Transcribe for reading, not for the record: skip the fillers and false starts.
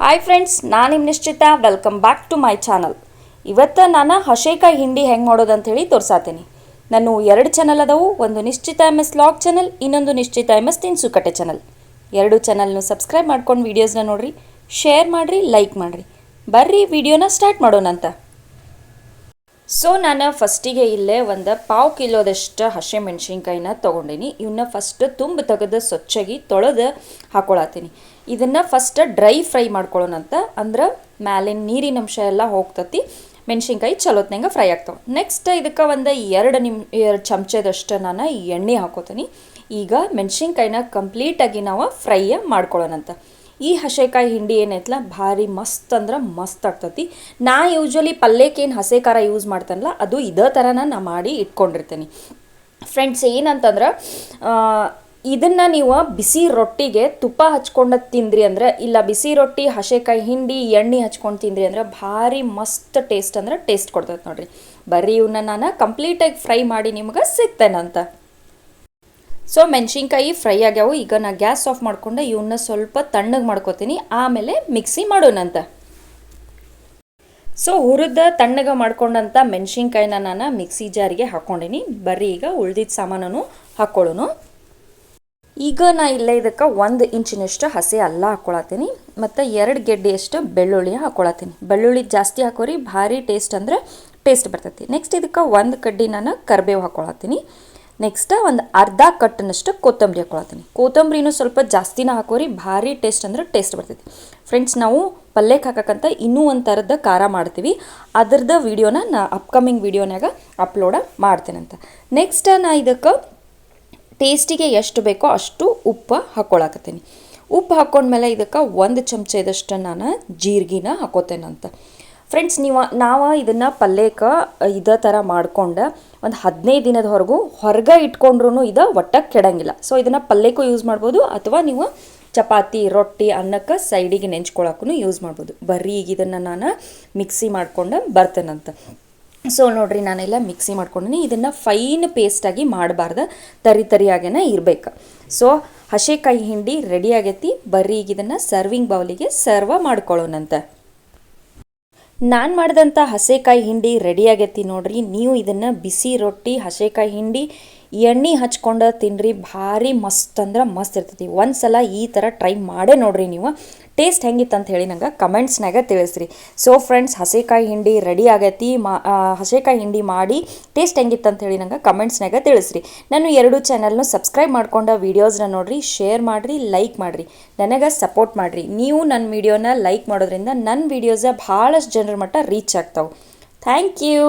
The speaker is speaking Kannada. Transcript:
ಹಾಯ್ ಫ್ರೆಂಡ್ಸ್, ನಾನು ನಿಮ್ಮ Nishchita. Welcome back to my channel. ಇವತ್ತು ನಾನು ಹಸೆಕಾಯಿ ಹಿಂಡಿ ಹೆಂಗೆ ಮಾಡೋದು ಅಂಥೇಳಿ ತೋರ್ಸಾತೀನಿ. ನಾನು 2 ಚಾನಲ್ ಅದಾವು. ಒಂದು ನಿಶ್ಚಿತ MS ವ್ಲಾಗ್ ಚಾನಲ್, ಇನ್ನೊಂದು ನಿಶ್ಚಿತ MS ತಿನಿಸುಕಟ್ಟೆ ಚಾನಲ್. 2 ಚಾನಲ್ನು ಸಬ್ಸ್ಕ್ರೈಬ್ ಮಾಡ್ಕೊಂಡು ವೀಡಿಯೋಸ್ನ ನೋಡಿರಿ, ಶೇರ್ ಮಾಡಿರಿ, ಲೈಕ್ ಮಾಡಿರಿ. ಬರ್ರಿ ವಿಡಿಯೋನ ಸ್ಟಾರ್ಟ್ ಮಾಡೋಣಂತ. ಸೊ ನಾನು ಫಸ್ಟಿಗೆ ಇಲ್ಲೇ ಒಂದು 1/2 ಕಿಲೋದಷ್ಟು ಹಸಿ ಮೆಣಸಿನ್ಕಾಯಿನ ತೊಗೊಂಡಿನಿ. ಇವನ್ನ ಫಸ್ಟ್ ತುಂಬ ತೆಗೆದು ಸ್ವಚ್ಛಾಗಿ ತೊಳೆದು ಹಾಕೊಳತ್ತೀನಿ. ಇದನ್ನು ಫಸ್ಟ್ ಡ್ರೈ ಫ್ರೈ ಮಾಡ್ಕೊಳ್ಳೋಣಂತ, ಅಂದ್ರೆ ಮ್ಯಾಲಿನ ನೀರಿನ ಅಂಶ ಎಲ್ಲ ಹೋಗ್ತತಿ, ಮೆಣಸಿನ್ಕಾಯಿ ಚಲೋತ್ನಂಗೆ ಫ್ರೈ ಆಗ್ತಾವೆ. ನೆಕ್ಸ್ಟ್ ಇದಕ್ಕೆ ಒಂದು 2 ಚಮಚದಷ್ಟು ನಾನು ಎಣ್ಣೆ ಹಾಕೋತೀನಿ. ಈಗ ಮೆಣಸಿನ್ಕಾಯಿನ ಕಂಪ್ಲೀಟಾಗಿ ನಾವು ಫ್ರೈ ಮಾಡ್ಕೊಳ್ಳೋಣಂತ. ಈ ಹಸೆಕಾಯಿ ಹಿಂಡಿ ಏನೈತಲ್ಲ ಭಾರಿ ಮಸ್ತ್ ಅಂದ್ರೆ ಮಸ್ತ್ ಆಗ್ತತಿ. ನಾ ಯೂಶ್ವಲಿ ಪಲ್ಯಕ್ಕೇನು ಹಸೆ ಖಾರ ಯೂಸ್ ಮಾಡ್ತಾನಲ್ಲ ಅದು ಇದೇ ಥರನ ನಾ ಮಾಡಿ ಇಟ್ಕೊಂಡಿರ್ತೀನಿ. ಫ್ರೆಂಡ್ಸ್, ಏನಂತಂದ್ರೆ ಇದನ್ನು ನೀವು ಬಿಸಿ ರೊಟ್ಟಿಗೆ ತುಪ್ಪ ಹಚ್ಕೊಂಡು ತಿಂದ್ರಿ ಅಂದ್ರೆ, ಇಲ್ಲ ಬಿಸಿ ರೊಟ್ಟಿ ಹಸೆಕಾಯಿ ಹಿಂಡಿ ಎಣ್ಣೆ ಹಚ್ಕೊಂಡು ತಿಂದ್ರಿ ಅಂದ್ರೆ ಭಾರಿ ಮಸ್ತ್ ಟೇಸ್ಟ್ ಅಂದ್ರೆ ಟೇಸ್ಟ್ ಕೊಡ್ತೈತೆ ನೋಡ್ರಿ. ಬರ್ರಿ ಇವನ್ನ ನಾನು ಕಂಪ್ಲೀಟಾಗಿ ಫ್ರೈ ಮಾಡಿ ನಿಮ್ಗೆ ಸಿಗ್ತೇನಂತ. ಸೊ ಮೆಣಸಿನ್ಕಾಯಿ ಫ್ರೈ ಆಗ್ಯಾವು. ಈಗ ನಾ ಗ್ಯಾಸ್ ಆಫ್ ಮಾಡ್ಕೊಂಡು ಇವನ್ನ ಸ್ವಲ್ಪ ತಣ್ಣಗೆ ಮಾಡ್ಕೋತೀನಿ, ಆಮೇಲೆ ಮಿಕ್ಸಿ ಮಾಡೋಣಂತ. ಸೊ ಹುರಿದ ತಣ್ಣಗೆ ಮಾಡ್ಕೊಂಡಂಥ ಮೆಣಸಿನ್ಕಾಯಿನ ನಾನು ಮಿಕ್ಸಿ ಜಾರಿಗೆ ಹಾಕ್ಕೊಂಡಿನಿ. ಬರ್ರಿ ಈಗ ಉಳ್ದಿದ್ದ ಸಾಮಾನೂ ಹಾಕ್ಕೊಳ್ಳೋನು. ಈಗ ನಾ ಇಲ್ಲೇ ಇದಕ್ಕೆ 1 ಇಂಚಿನಷ್ಟು ಹಸಿ ಅಲ್ಲ ಹಾಕ್ಕೊಳತ್ತೀನಿ, ಮತ್ತು 2 ಗೆಡ್ಡೆಯಷ್ಟು ಬೆಳ್ಳುಳ್ಳಿ ಹಾಕ್ಕೊಳತ್ತೀನಿ. ಬೆಳ್ಳುಳ್ಳಿ ಜಾಸ್ತಿ ಹಾಕೋರಿ, ಭಾರಿ ಟೇಸ್ಟ್ ಅಂದರೆ ಟೇಸ್ಟ್ ಬರ್ತೈತಿ. ನೆಕ್ಸ್ಟ್ ಇದಕ್ಕೆ 1 ಕಡ್ಡಿ ನಾನು ಕರಿಬೇವು ಹಾಕ್ಕೊಳತ್ತೀನಿ. ನೆಕ್ಸ್ಟ್ ಒಂದು ಅರ್ಧ ಕಟ್ಟಿನಷ್ಟು ಕೊತ್ತಂಬರಿ ಹಾಕ್ಕೊಳತ್ತೀನಿ. ಕೊತ್ತಂಬರಿನೂ ಸ್ವಲ್ಪ ಜಾಸ್ತಿನ ಹಾಕೋರಿ, ಭಾರಿ ಟೇಸ್ಟ್ ಅಂದ್ರೆ ಟೇಸ್ಟ್ ಬರ್ತೈತಿ. ಫ್ರೆಂಡ್ಸ್, ನಾವು ಪಲ್ಯಕ್ಕೆ ಹಾಕಕ್ಕಂತ ಇನ್ನೂ ಒಂದು ಥರದ ಖಾರ ಮಾಡ್ತೀವಿ, ಅದ್ರದ್ದು ವಿಡಿಯೋನ ನಾ ಅಪ್ಕಮಿಂಗ್ ವಿಡಿಯೋನಾಗ ಅಪ್ಲೋಡ ಮಾಡ್ತೇನಂತ. ನೆಕ್ಸ್ಟ್ ನಾ ಇದಕ್ಕೆ ಟೇಸ್ಟಿಗೆ ಎಷ್ಟು ಬೇಕೋ ಅಷ್ಟು ಉಪ್ಪು ಹಾಕ್ಕೊಳಕತ್ತೀನಿ. ಉಪ್ಪು ಹಾಕ್ಕೊಂಡ್ಮೇಲೆ ಇದಕ್ಕೆ 1 ಚಮಚದಷ್ಟು ನಾನು ಜೀರಿಗೆನ ಹಾಕೋತೇನಂತ. ಫ್ರೆಂಡ್ಸ್, ನಾವು ಇದನ್ನು ಪಲ್ಯಕ್ಕೆ ಇದೇ ಥರ ಮಾಡ್ಕೊಂಡು ಒಂದು 15 ದಿನದವರೆಗೂ ಹೊರಗೆ ಇಟ್ಕೊಂಡ್ರೂ ಇದು ಒಟ್ಟ ಕೆಡಂಗಿಲ್ಲ. ಸೊ ಇದನ್ನು ಪಲ್ಯಕ್ಕೂ ಯೂಸ್ ಮಾಡ್ಬೋದು, ಅಥವಾ ನೀವು ಚಪಾತಿ, ರೊಟ್ಟಿ, ಅನ್ನಕ್ಕೆ ಸೈಡಿಗೆ ನೆಂಚ್ಕೊಳಕ್ಕೂ ಯೂಸ್ ಮಾಡ್ಬೋದು. ಬರ್ರಿ ಈಗ ಇದನ್ನು ನಾನು ಮಿಕ್ಸಿ ಮಾಡ್ಕೊಂಡು ಬರ್ತೇನಂತ. ಸೊ ನೋಡಿರಿ, ನಾನೆಲ್ಲ ಮಿಕ್ಸಿ ಮಾಡ್ಕೊಂಡಿನಿ. ಇದನ್ನು ಫೈನ್ ಪೇಸ್ಟಾಗಿ ಮಾಡಬಾರ್ದು, ತರಿಯಾಗೇನೆ ಇರಬೇಕು. ಸೊ ಹಸೆಕಾಯಿ ಹಿಂಡಿ ರೆಡಿ ಆಗೈತಿ. ಬರ್ರಿ ಈಗ ಇದನ್ನು ಸರ್ವಿಂಗ್ ಬೌಲಿಗೆ ಸರ್ವ್ ಮಾಡ್ಕೊಳ್ಳೋಣಂತ. ನಾನು ಮಾಡಿದಂಥ ಹಸೆಕಾಯಿ ಹಿಂಡಿ ರೆಡಿ ಆಗೈತಿ ನೋಡ್ರಿ. ನೀವು ಇದನ್ನು ಬಿಸಿ ರೊಟ್ಟಿ, ಹಸೆಕಾಯಿ ಹಿಂಡಿ ಎಣ್ಣೆ ಹಚ್ಕೊಂಡು ತಿನ್ನಿರಿ, ಭಾರಿ ಮಸ್ತ್ ಅಂದ್ರೆ ಮಸ್ತ್ ಇರ್ತೈತಿ. ಒಂದು ಸಲ ಈ ಥರ ಟ್ರೈ ಮಾಡೇ ನೋಡ್ರಿ. ನೀವು ಟೇಸ್ಟ್ ಹೆಂಗಿತ್ತು ಅಂತ ಹೇಳಿ ನಂಗೆ ಕಮೆಂಟ್ಸ್ನಾಗ ತಿಳಿಸ್ರಿ. ಸೊ ಫ್ರೆಂಡ್ಸ್, ಹಸೆಕಾಯಿ ಹಿಂಡಿ ರೆಡಿ ಆಗೈತಿ. ಹಸೆಕಾಯಿ ಹಿಂಡಿ ಮಾಡಿ ಟೇಸ್ಟ್ ಹೆಂಗಿತ್ತು ಅಂತ ಹೇಳಿ ನಂಗೆ ಕಮೆಂಟ್ಸ್ನಾಗ ತಿಳಿಸ್ರಿ. ನಾನು 2 ಚಾನಲ್ನು ಸಬ್ಸ್ಕ್ರೈಬ್ ಮಾಡ್ಕೊಂಡು ವೀಡಿಯೋಸ್ನ ನೋಡಿರಿ, ಶೇರ್ ಮಾಡಿರಿ, ಲೈಕ್ ಮಾಡಿರಿ, ನನಗೆ ಸಪೋರ್ಟ್ ಮಾಡಿರಿ. ನೀವು ನನ್ನ ವೀಡಿಯೋನ ಲೈಕ್ ಮಾಡೋದ್ರಿಂದ ನನ್ನ ವೀಡಿಯೋಸ ಭಾಳಷ್ಟು ಜನರ ಮಟ್ಟ ರೀಚ್ ಆಗ್ತಾವೆ. Thank you.